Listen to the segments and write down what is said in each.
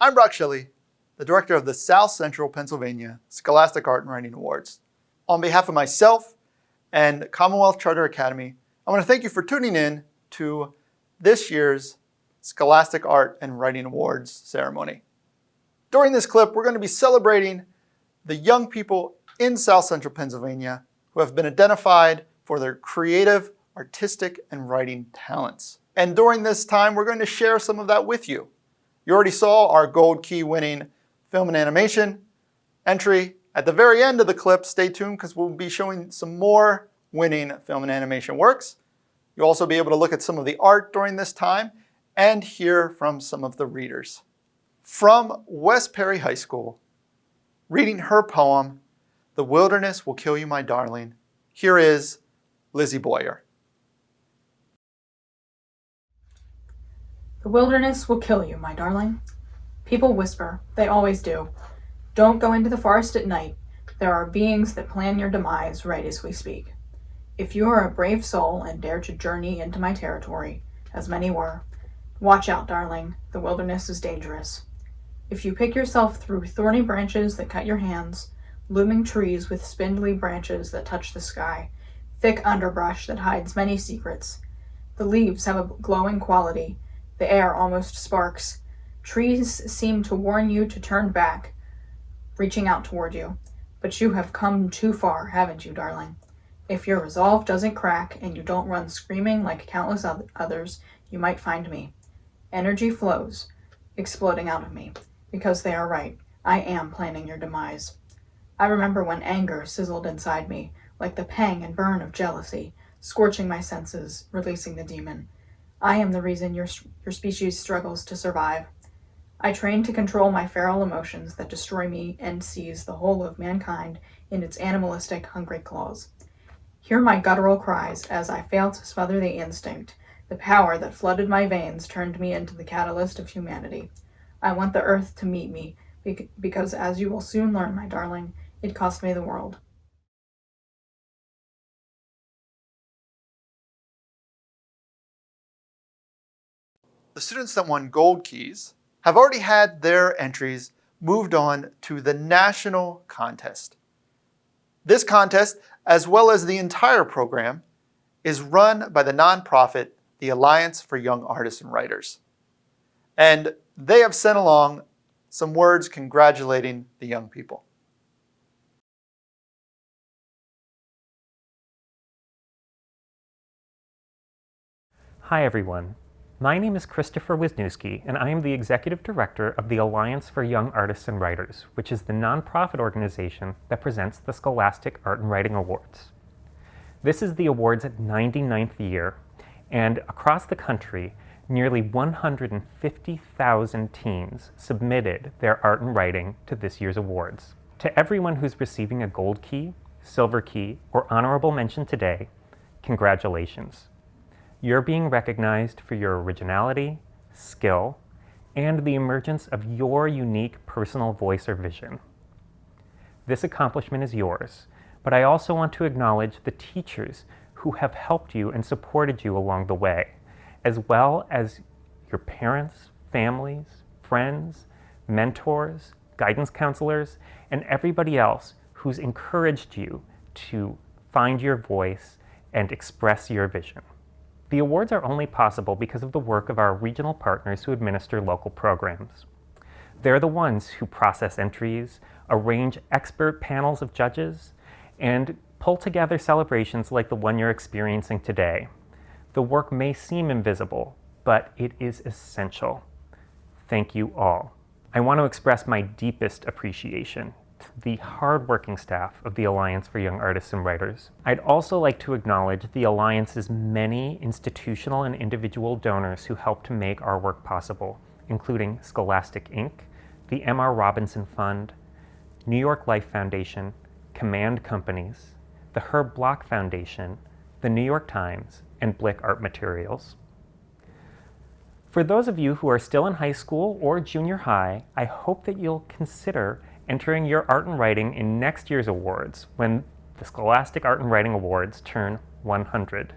I'm Brock Shelley, the director of the South Central Pennsylvania Scholastic Art and Writing Awards. On behalf of myself and Commonwealth Charter Academy, I want to thank you for tuning in to this year's Scholastic Art and Writing Awards ceremony. During this clip, we're going to be celebrating the young people in South Central Pennsylvania who have been identified for their creative, artistic, and writing talents. And during this time, we're going to share some of that with you. You already saw our Gold Key winning film and animation entry. At the very end of the clip, stay tuned because we'll be showing some more winning film and animation works. You'll also be able to look at some of the art during this time and hear from some of the readers. From West Perry High School, reading her poem, "The Wilderness Will Kill You, My Darling," here is Lizzie Boyer. The wilderness will kill you, my darling. People whisper, they always do. Don't go into the forest at night. There are beings that plan your demise right as we speak. If you are a brave soul and dare to journey into my territory, as many were, watch out, darling. The wilderness is dangerous. If you pick yourself through thorny branches that cut your hands, looming trees with spindly branches that touch the sky, thick underbrush that hides many secrets, the leaves have a glowing quality. The air almost sparks. Trees seem to warn you to turn back, reaching out toward you. But you have come too far, haven't you, darling? If your resolve doesn't crack and you don't run screaming like countless others, you might find me. Energy flows, exploding out of me, because they are right. I am planning your demise. I remember when anger sizzled inside me, like the pang and burn of jealousy, scorching my senses, releasing the demon. I am the reason your species struggles to survive. I train to control my feral emotions that destroy me and seize the whole of mankind in its animalistic, hungry claws. Hear my guttural cries as I fail to smother the instinct. The power that flooded my veins turned me into the catalyst of humanity. I want the earth to meet me, because as you will soon learn, my darling, it cost me the world. The students that won Gold Keys have already had their entries moved on to the national contest. This contest, as well as the entire program, is run by the nonprofit, the Alliance for Young Artists and Writers. And they have sent along some words congratulating the young people. Hi everyone. My name is Christopher Wisniewski, and I am the Executive Director of the Alliance for Young Artists and Writers, which is the nonprofit organization that presents the Scholastic Art and Writing Awards. This is the award's 99th year, and across the country, nearly 150,000 teens submitted their art and writing to this year's awards. To everyone who's receiving a Gold Key, Silver Key, or Honorable Mention today, congratulations. You're being recognized for your originality, skill, and the emergence of your unique personal voice or vision. This accomplishment is yours, but I also want to acknowledge the teachers who have helped you and supported you along the way, as well as your parents, families, friends, mentors, guidance counselors, and everybody else who's encouraged you to find your voice and express your vision. The awards are only possible because of the work of our regional partners who administer local programs. They're the ones who process entries, arrange expert panels of judges, and pull together celebrations like the one you're experiencing today. The work may seem invisible, but it is essential. Thank you all. I want to express my deepest appreciation to the hardworking staff of the Alliance for Young Artists and Writers. I'd also like to acknowledge the Alliance's many institutional and individual donors who helped to make our work possible, including Scholastic Inc., the M.R. Robinson Fund, New York Life Foundation, Command Companies, the Herb Block Foundation, the New York Times, and Blick Art Materials. For those of you who are still in high school or junior high, I hope that you'll consider entering your art and writing in next year's awards when the Scholastic Art and Writing Awards turn 100.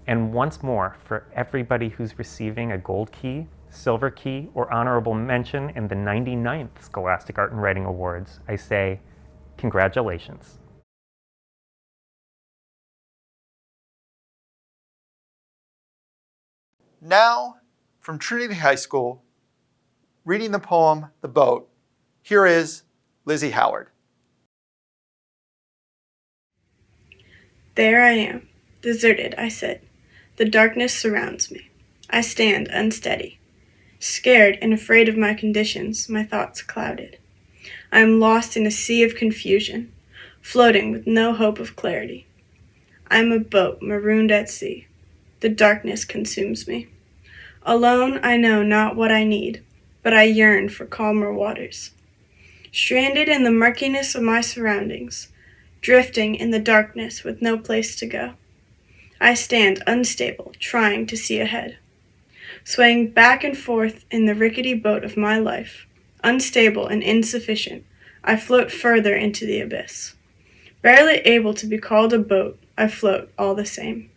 And once more, for everybody who's receiving a Gold Key, silver key, or honorable mention in the 99th Scholastic Art and Writing Awards, I say, congratulations. Now, from Trinity High School, reading the poem, The Boat, here is Lizzie Howard. There I am, deserted I sit. The darkness surrounds me. I stand unsteady. Scared and afraid of my conditions, my thoughts clouded. I am lost in a sea of confusion, floating with no hope of clarity. I am a boat marooned at sea. The darkness consumes me. Alone, I know not what I need, but I yearn for calmer waters. Stranded in the murkiness of my surroundings, drifting in the darkness with no place to go, I stand unstable, trying to see ahead. Swaying back and forth in the rickety boat of my life, unstable and insufficient, I float further into the abyss. Barely able to be called a boat, I float all the same.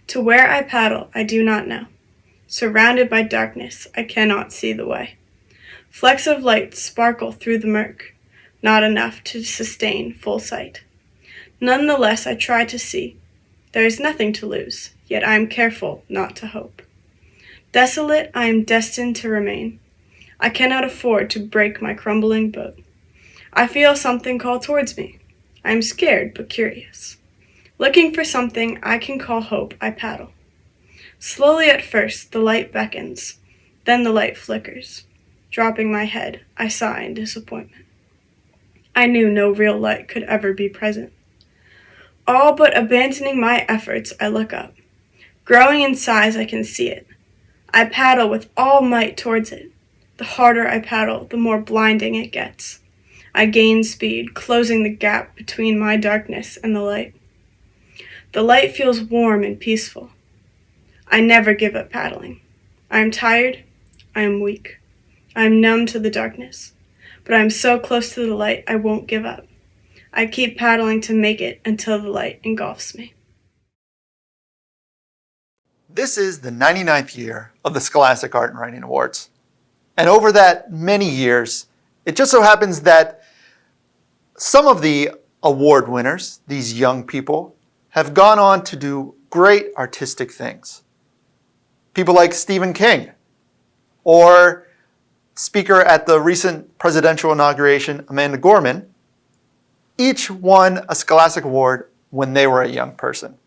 To where I paddle, I do not know. Surrounded by darkness, I cannot see the way. Flecks of light sparkle through the murk, not enough to sustain full sight. Nonetheless, I try to see. There is nothing to lose, yet I am careful not to hope. Desolate, I am destined to remain. I cannot afford to break my crumbling boat. I feel something call towards me. I am scared but curious. Looking for something I can call hope, I paddle. Slowly at first, the light beckons, then the light flickers. Dropping my head, I sigh in disappointment. I knew no real light could ever be present. All but abandoning my efforts, I look up. Growing in size, I can see it. I paddle with all might towards it. The harder I paddle, the more blinding it gets. I gain speed, closing the gap between my darkness and the light. The light feels warm and peaceful. I never give up paddling. I am tired. I am weak. I am numb to the darkness. But I am so close to the light, I won't give up. I keep paddling to make it until the light engulfs me. This is the 99th year of the Scholastic Art and Writing Awards. And over that many years, it just so happens that some of the award winners, these young people, have gone on to do great artistic things. People like Stephen King, or speaker at the recent presidential inauguration, Amanda Gorman, each won a Scholastic Award when they were a young person.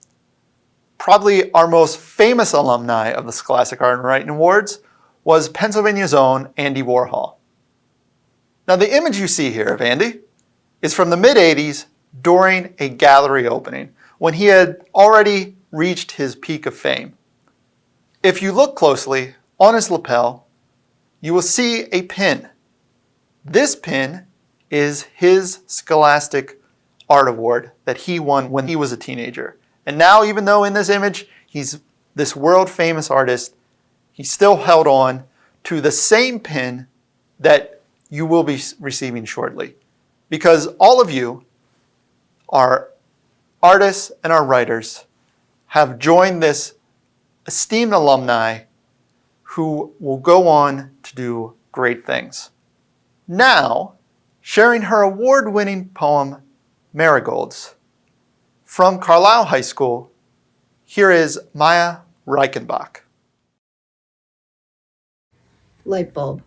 Probably our most famous alumni of the Scholastic Art and Writing Awards was Pennsylvania's own Andy Warhol. Now the image you see here of Andy is from the mid-80s during a gallery opening when he had already reached his peak of fame. If you look closely on his lapel, you will see a pin. This pin is his Scholastic Art Award that he won when he was a teenager. And now, even though in this image he's this world-famous artist, he still held on to the same pin that you will be receiving shortly. Because all of you, our artists and our writers, have joined this esteemed alumni who will go on to do great things. Now, sharing her award-winning poem, Marigolds, from Carlisle High School, here is Maya Reichenbach. Light bulb.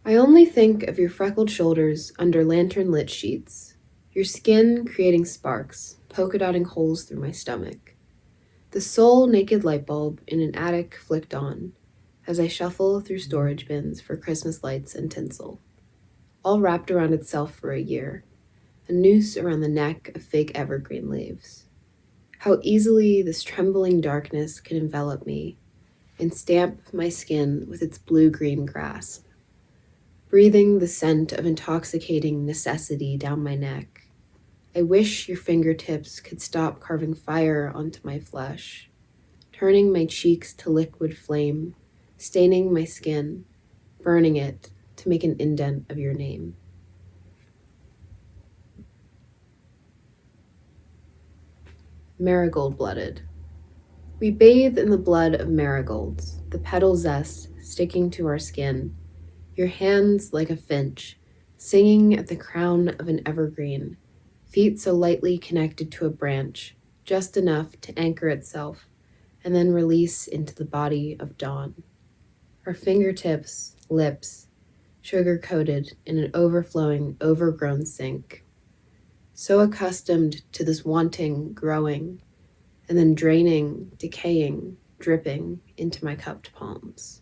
I only think of your freckled shoulders under lantern-lit sheets, your skin creating sparks, polka-dotting holes through my stomach. The sole naked light bulb in an attic flicked on as I shuffle through storage bins for Christmas lights and tinsel, all wrapped around itself for a year, a noose around the neck of fake evergreen leaves. How easily this trembling darkness can envelop me and stamp my skin with its blue-green grasp. Breathing the scent of intoxicating necessity down my neck, I wish your fingertips could stop carving fire onto my flesh, turning my cheeks to liquid flame, staining my skin, burning it to make an indent of your name. Marigold-blooded. We bathe in the blood of marigolds, the petal zest sticking to our skin, your hands like a finch, singing at the crown of an evergreen, feet so lightly connected to a branch, just enough to anchor itself, and then release into the body of dawn. Our fingertips, lips, sugar-coated in an overflowing, overgrown sink. So accustomed to this wanting, growing, and then draining, decaying, dripping into my cupped palms.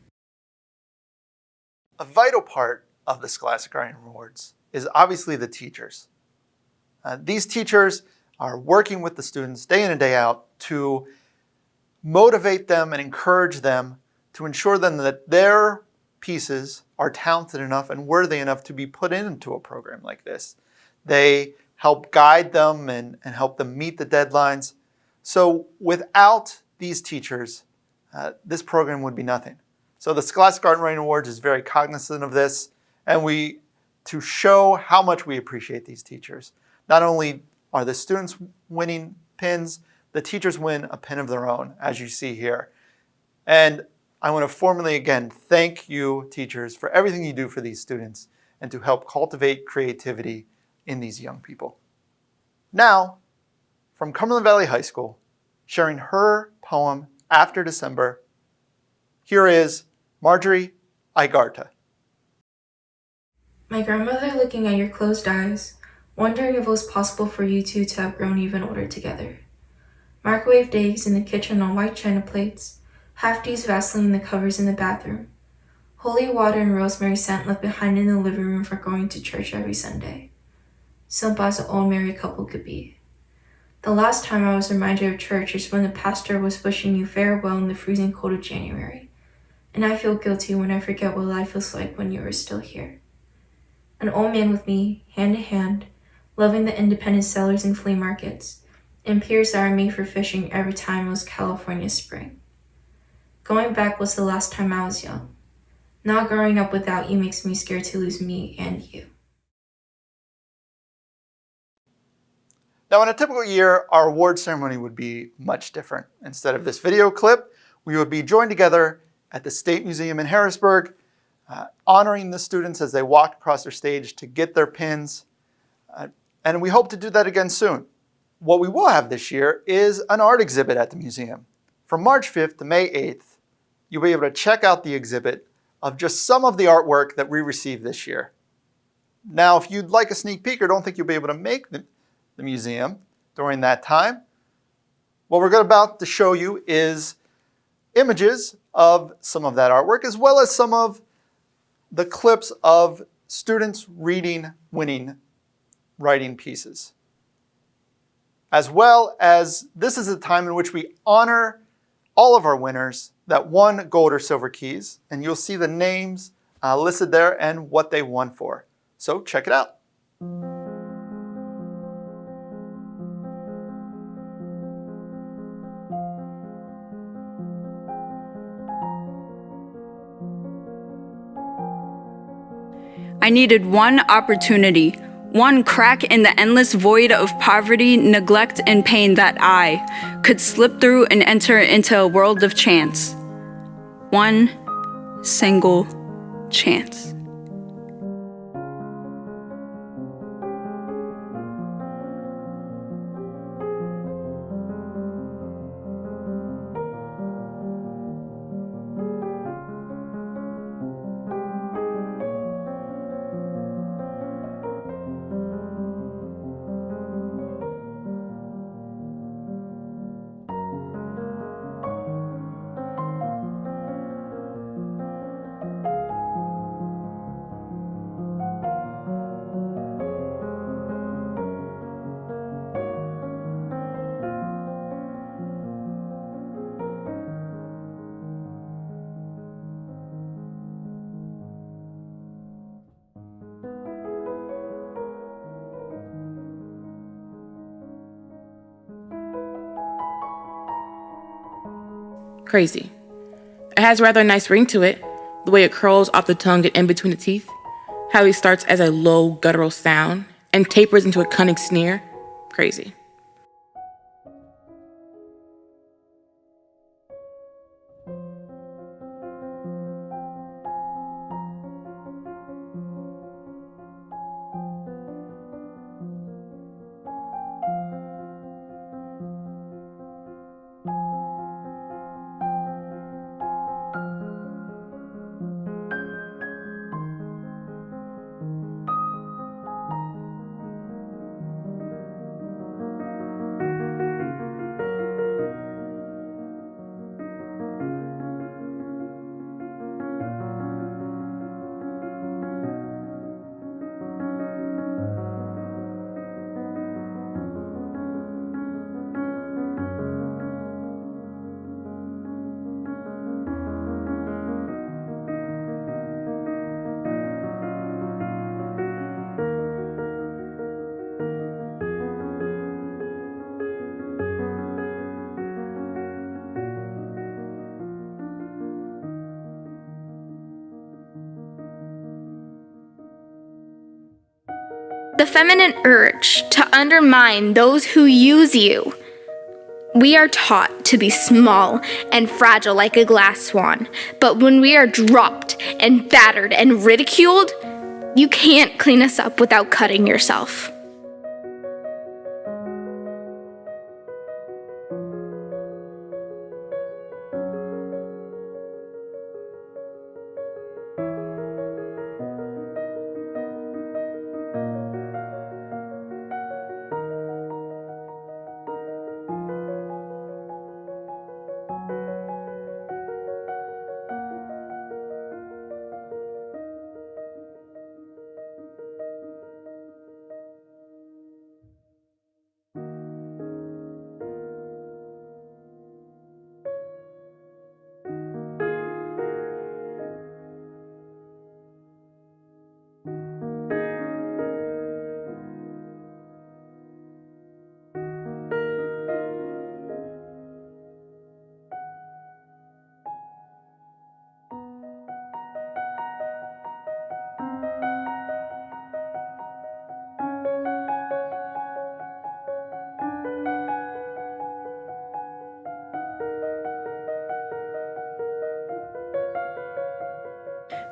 A vital part of the Scholastic Writing Awards is obviously the teachers. These teachers are working with the students day in and day out to motivate them and encourage them to ensure them that their pieces are talented enough and worthy enough to be put into a program like this. They help guide them and help them meet the deadlines. So without these teachers, this program would be nothing. So the Scholastic Art and Writing Awards is very cognizant of this, and to show how much we appreciate these teachers. Not only are the students winning pins, the teachers win a pin of their own, as you see here. And I want to formally again thank you, teachers, for everything you do for these students and to help cultivate creativity in these young people. Now, from Cumberland Valley High School, sharing her poem After December, here is Marjorie Igarta. My grandmother looking at your closed eyes, wondering if it was possible for you two to have grown even older together. Microwaved eggs in the kitchen on white china plates, half-used Vaseline in the covers in the bathroom, holy water and rosemary scent left behind in the living room for going to church every Sunday. Simple as an old married couple could be. The last time I was reminded of church is when the pastor was wishing you farewell in the freezing cold of January, and I feel guilty when I forget what life was like when you were still here. An old man with me, hand to hand, loving the independent sellers and flea markets, and piers that are made for fishing every time it was California spring. Going back was the last time I was young. Now growing up without you makes me scared to lose me and you. Now, in a typical year, our award ceremony would be much different. Instead of this video clip, we would be joined together at the State Museum in Harrisburg, honoring the students as they walked across their stage to get their pins. And we hope to do that again soon. What we will have this year is an art exhibit at the museum. From March 5th to May 8th, you'll be able to check out the exhibit of just some of the artwork that we received this year. Now, if you'd like a sneak peek or don't think you'll be able to make the museum during that time, what we're about to show you is images of some of that artwork, as well as some of the clips of students reading winning writing pieces. As well as this is a time in which we honor all of our winners that won gold or silver keys, and you'll see the names listed there and what they won for. So check it out. I needed one opportunity, one crack in the endless void of poverty, neglect, and pain that I could slip through and enter into a world of chance. One single chance. Crazy. It has a rather nice ring to it, the way it curls off the tongue and in between the teeth, how it starts as a low guttural sound and tapers into a cunning sneer. Crazy. the feminine urge to undermine those who use you. We are taught to be small and fragile like a glass swan, but when we are dropped and battered and ridiculed, you can't clean us up without cutting yourself.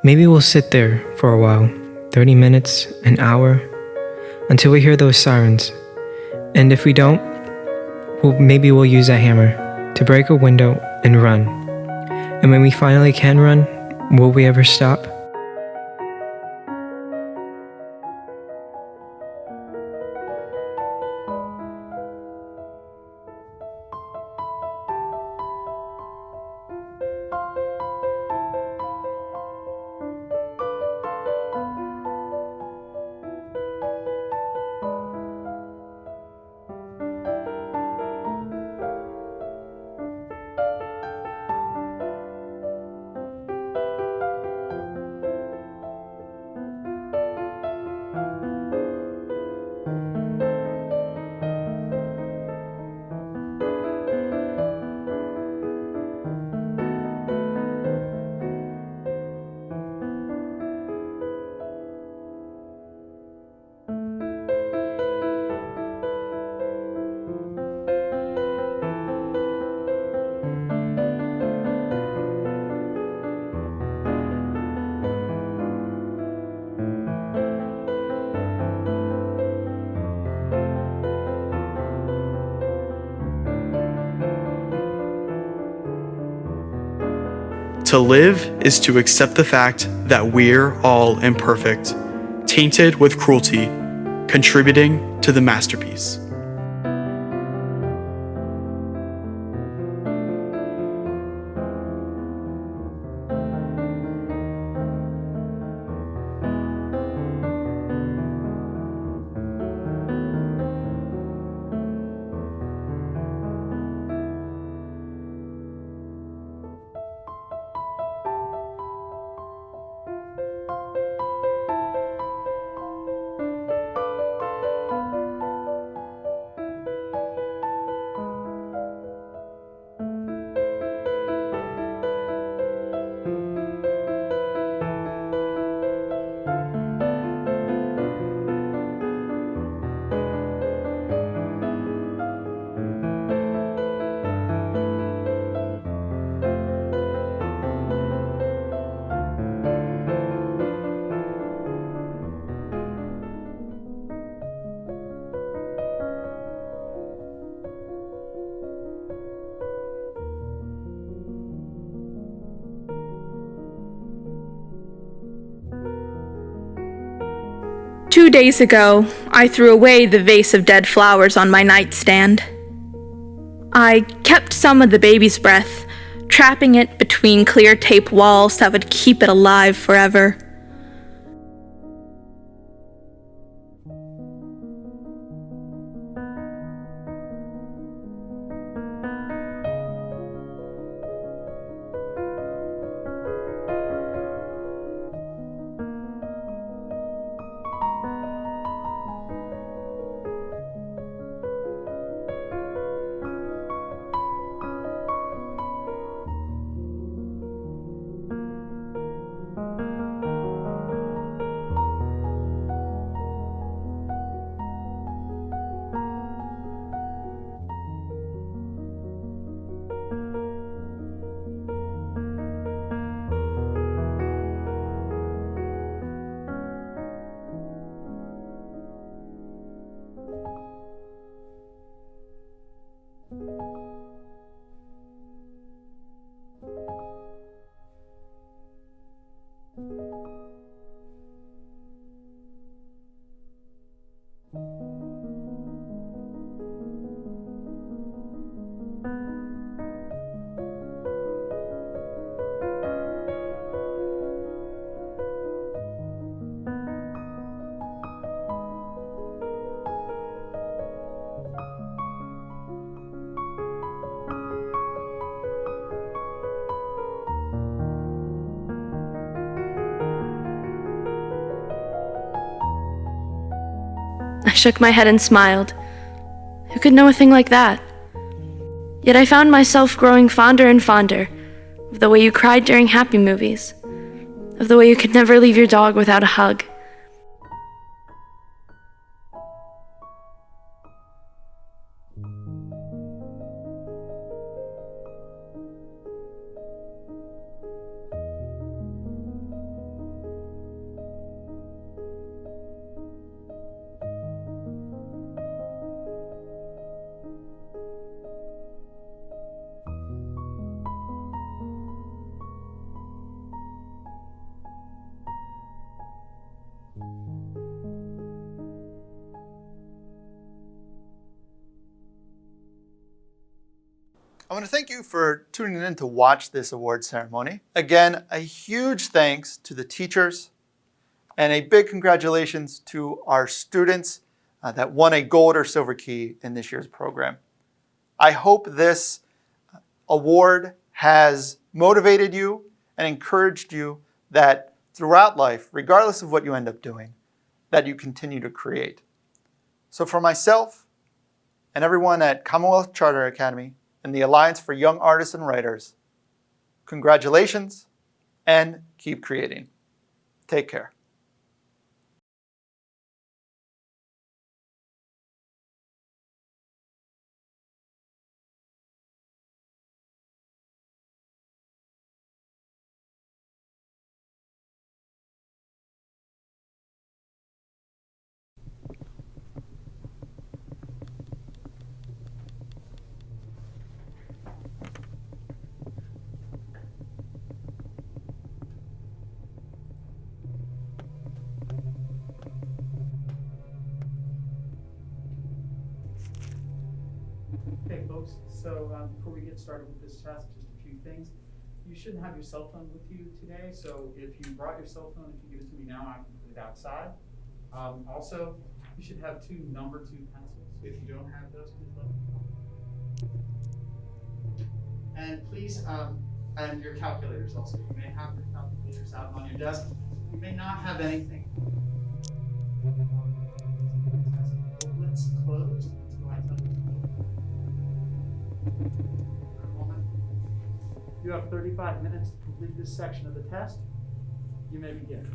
Maybe we'll sit there for a while, 30 minutes, an hour, until we hear those sirens. And if we don't, maybe we'll use that hammer to break a window and run. And when we finally can run, will we ever stop? To live is to accept the fact that we're all imperfect, tainted with cruelty, contributing to the masterpiece. Two days ago, I threw away the vase of dead flowers on my nightstand. I kept some of the baby's breath, trapping it between clear tape walls that would keep it alive forever. I shook my head and smiled. Who could know a thing like that? Yet I found myself growing fonder and fonder of the way you cried during happy movies, of the way you could never leave your dog without a hug. I want to thank you for tuning in to watch this award ceremony. Again, a huge thanks to the teachers and a big congratulations to our students that won a gold or silver key in this year's program. I hope this award has motivated you and encouraged you that throughout life, regardless of what you end up doing, that you continue to create. So for myself and everyone at Commonwealth Charter Academy and the Alliance for Young Artists and Writers, congratulations and keep creating. Take care. Okay, folks, so before we get started with this test, just a few things. You shouldn't have your cell phone with you today, so if you brought your cell phone, if you give it to me now, I can put it outside. Also, you should have two number 2 pencils. If you don't have those, please let me know. And please, and your calculators also. You may have your calculators out on your desk. You may not have anything. Let's close. So I tell you. You have 35 minutes to complete this section of the test. You may begin.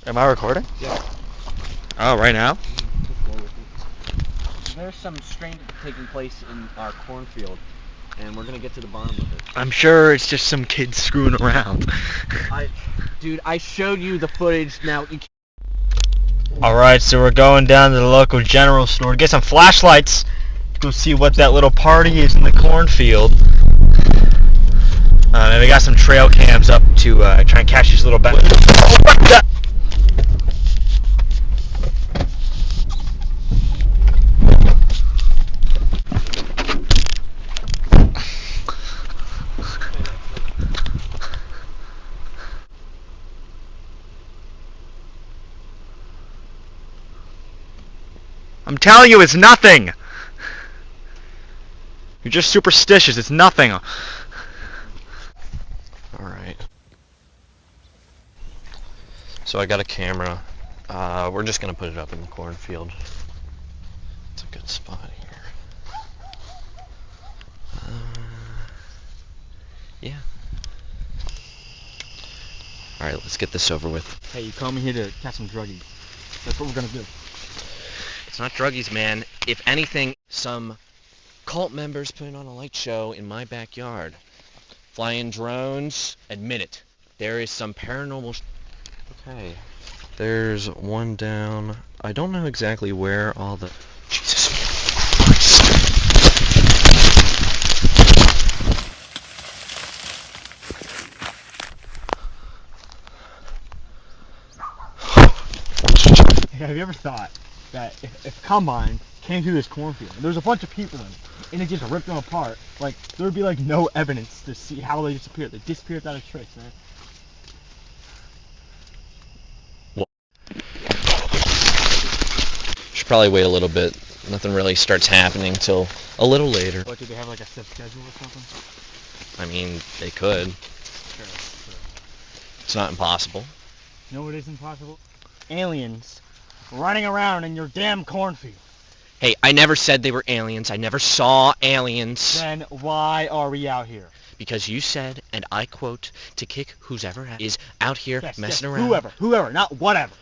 Am I recording? Yeah. Oh, right now? There's some strain taking place in our cornfield, and we're gonna get to the bottom of it. I'm sure it's just some kids screwing around. Dude, I showed you the footage. Now you. Alright, so we're going down to the local general store to get some flashlights to go see what that little party is in the cornfield. And we got some trail cams up to try and catch these little bats. I'm telling you, it's nothing! You're just superstitious, it's nothing! Alright. So I got a camera. We're just gonna put it up in the cornfield. It's a good spot here. Yeah. Alright, let's get this over with. Hey, you called me here to catch some druggies. That's what we're gonna do. It's not druggies, man. If anything, some cult members putting on a light show in my backyard. Flying drones. Admit it. There is some paranormal... Okay. There's one down. I don't know exactly where all the... Jesus Christ. Hey, have you ever thought that if Combine came through this cornfield, and there's a bunch of people in it, and they just ripped them apart, like, there would be, like, no evidence to see how they disappeared. They disappeared without a trace, man. Should probably wait a little bit. Nothing really starts happening till a little later. What, do they have, like, a set schedule or something? I mean, they could. Sure. It's not impossible. No, it isn't possible. Aliens running around in your damn cornfield. Hey, I never said they were aliens. I never saw aliens. Then why are we out here? Because you said, and I quote, to kick who's ever is out here messing around. Whoever, not whatever.